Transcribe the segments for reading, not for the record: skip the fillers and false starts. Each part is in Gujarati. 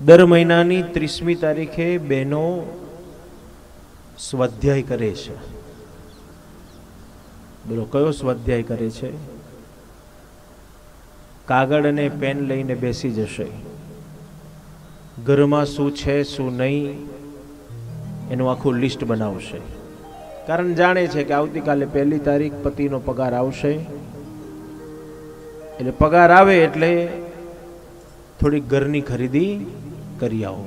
દર મહિનાની 30મી તારીખે બહેનો સ્વાધ્યાય કરે છે. બોલો કયો સ્વાધ્યાય કરે છે? કાગળ અને પેન લઈને બેસી જશે. ઘરમાં શું છે શું નહીં એનું આખું લિસ્ટ બનાવશે. કારણ જાણે છે કે આવતીકાલે 1લી તારીખ પતિનો પગાર આવશે, એટલે પગાર આવે એટલે થોડીક ઘરની ખરીદી કરી આવો.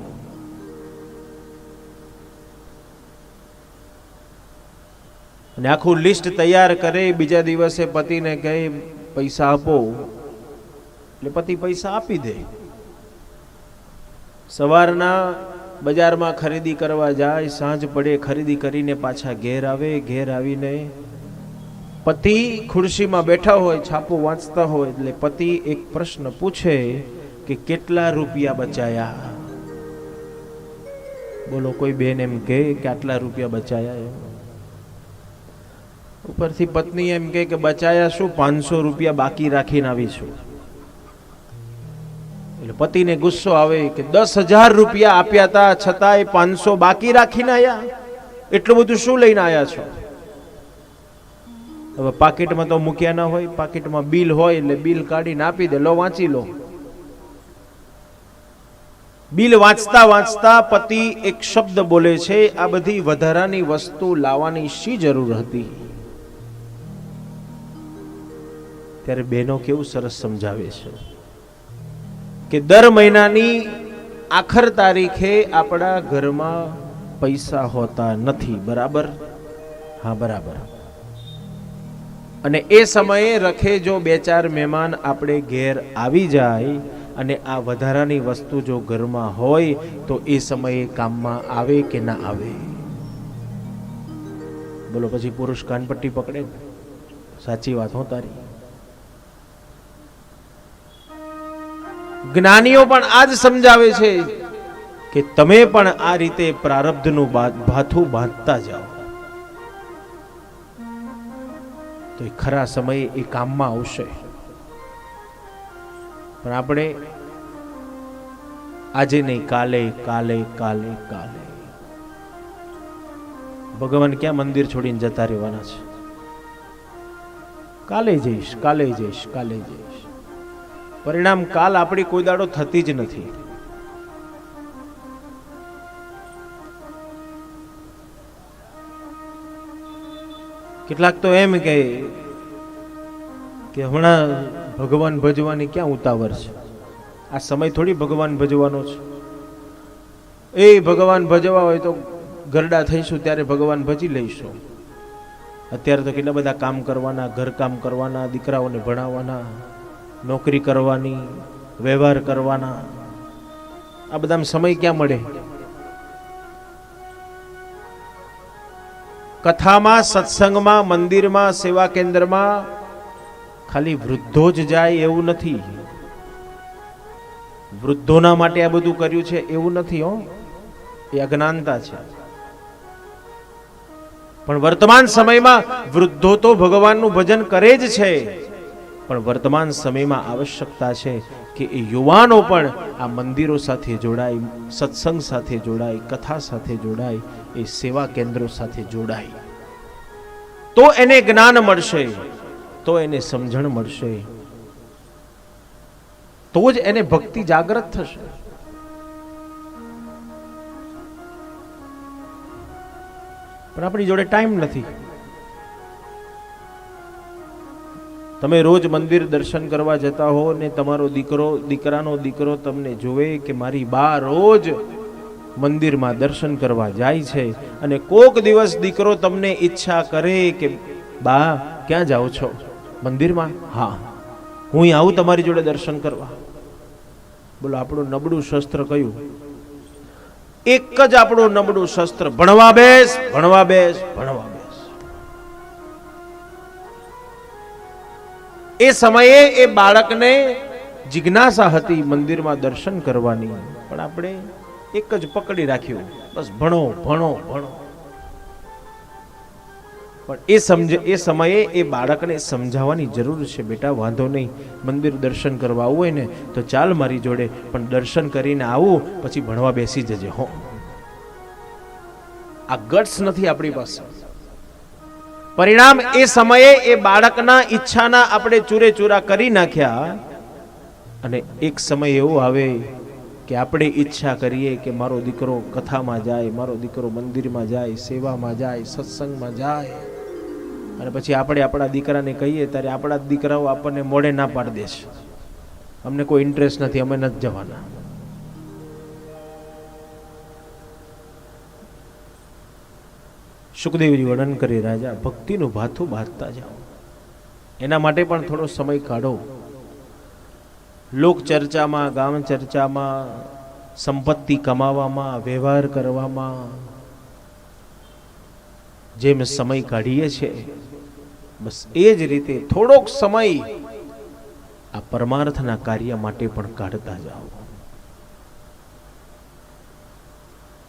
અને આખું લિસ્ટ તૈયાર કરે. બીજા દિવસે પતિને કહે પૈસા આપો, એટલે પતિ પૈસા આપી દે. સવારના બજારમાં ખરીદી કરવા જાય, સાંજ પડે ખરીદી કરીને પાછા ઘેર આવે. ઘેર આવીને પતિ ખુરશીમાં બેઠા હોય, છાપો વાંચતા હોય, એટલે પતિ એક પ્રશ્ન પૂછે કે કેટલા રૂપિયા બચાયા? બોલો કોઈ બેન એમ કે આટલા રૂપિયા બચાયા? ઉપરથી પત્ની એમ કે બચાયા શું, 500 રૂપિયા બાકી રાખીને આવી છું. એટલે પતિને ગુસ્સો આવે કે 10,000 રૂપિયા આપ્યા હતા છતાંય 500 બાકી રાખીને આયા, એટલું બધું શું લઈને આયા છો? હવે પાકીટમાં તો મૂક્યા ના હોય, પાકીટમાં બિલ હોય એટલે બિલ કાઢીને આપી દે, લો વાંચી લો. બિલ વાંચતા વાંચતા પતિ એક શબ્દ બોલે છે, આ બધી વધારાની વસ્તુ લાવવાની શી જરૂર હતી? ત્યારે બહેનો કેવું સરસ સમજાવે છે કે દર મહિનાની આખર તારીખે આપણા ઘરમાં પૈસા હોતા નથી. બરાબર? હા બરાબર. અને એ સમયે રખે જો 2-4 મહેમાન આપણે ઘેર આવી જાય અને આ વધારાની વસ્તુ જો ઘરમાં હોય તો એ સમયે કામમાં આવે કે ના આવે? બોલો પછી પુરુષ કાનપટ્ટી પકડે? સાચી વાત હો તારી. જ્ઞાનીઓ પણ આજ સમજાવે છે કે તમે પણ આ રીતે પ્રારબ્ધનું ભાથું બાંધતા જાઓ તો એ ખરા સમયે એ કામમાં આવશે. પણ આપણે આજે નહીં, કાલે કાલે કાલે કાલે. ભગવાન ક્યાં મંદિર છોડીને જતા રહેવાના છે? કાલે જઈશ, કાલે જઈશ, કાલે જઈશ. પરિણામ કાલ આપણી કોઈ દાડો થતી જ નથી. કેટલાક તો એમ કે હમણાં ભગવાન ભજવાની ક્યાં ઉતાવળ છે? આ સમય થોડી ભગવાન ભજવાનો છે. એ ભગવાન ભજવા હોય તો ગરડા થઈશું ત્યારે ભગવાન ભજી લઈશું. અત્યારે તો કેટલા બધા કામ કરવાના, ઘરકામ કરવાના, દીકરાઓને ભણાવવાના, નોકરી કરવાની, વ્યવહાર કરવાના. આ બધામાં સમય ક્યાં મળે? કથામાં, સત્સંગમાં, મંદિરમાં, સેવા કેન્દ્રમાં ખાલી વૃદ્ધો જ જાય એવું નથી. વૃદ્ધોના માટે આ બધું કર્યું છે એવું નથી હો, એ અજ્ઞાનતા છે. પણ વર્તમાન સમયમાં વૃદ્ધો તો ભગવાનનું ભજન કરે જ છે, પણ વર્તમાન સમયમાં આવશ્યકતા છે કે એ યુવાનો પણ આ મંદિરો સાથે જોડાય, સત્સંગ સાથે જોડાય, કથા સાથે જોડાય, એ સેવા કેન્દ્રો સાથે જોડાય. તો એને જ્ઞાન મળશે, તો એને સમજણ મળશે, તો જ એને ભક્તિ જાગૃત થશે. પણ આપણી જોડે ટાઈમ નથી. તમે રોજ મંદિર દર્શન કરવા જતા હો ને તમારો દીકરાનો દીકરો તમને જોવે કે મારી બા રોજ મંદિરમાં દર્શન કરવા જાય છે, અને કોક દિવસ દીકરો તમને ઈચ્છા કરે કે બા ક્યાં જાઓ છો? મંદિરમાં. હા, હું અહીં આવું તમારી જોડે દર્શન કરવા. બોલો આપણું નબળું શસ્ત્ર કયું? એક જ આપણું નબળું શસ્ત્ર, ભણવા બેસ, ભણવા બેસ, ભણવા બેસ. એ સમયે એ બાળકને જિજ્ઞાસા હતી મંદિરમાં દર્શન કરવાની, પણ આપણે એક જ પકડી રાખ્યું, બસ ભણો ભણો ભણો. પણ એ સમયે એ બાળકને સમજાવવાની જરૂર છે, બેટા વાંધો નહીં, મંદિર દર્શન કરવા આવવું હોય ને તો ચાલ મારી જોડે, પણ દર્શન કરીને આવું પછી ભણવા બેસી જજે હો. આ ગટ્સ નથી આપણી પાસે. પરિણામ એ સમયે એ બાળકના ઈચ્છાના આપણે ચૂરે ચૂરા કરી નાખ્યા, અને એક સમય એવો આવે કે આપણે ઈચ્છા કરીએ કે મારો દીકરો કથામાં જાય, મારો દીકરો મંદિરમાં જાય, સેવામાં જાય, સત્સંગમાં જાય, અને પછી આપણે આપણા દીકરાને કહીએ ત્યારે આપણા દીકરાઓ આપણને મોઢે ના પાડી દે છે, અમને કોઈ ઇન્ટરેસ્ટ નથી, અમે નથી જવાના. સુખદેવજી વર્ણન કરી, રાજા ભક્તિનું ભાથું બાંધતા જાઓ, એના માટે પણ થોડો સમય કાઢો. લોક ચર્ચામાં, ગામ ચર્ચામાં, સંપત્તિ કમાવામાં, વ્યવહાર કરવામાં જેમ સમય કાઢીએ છીએ, બસ એ જ રીતે થોડોક સમય આ પરમાર્થના કાર્ય માટે પણ કાઢતા જાઓ.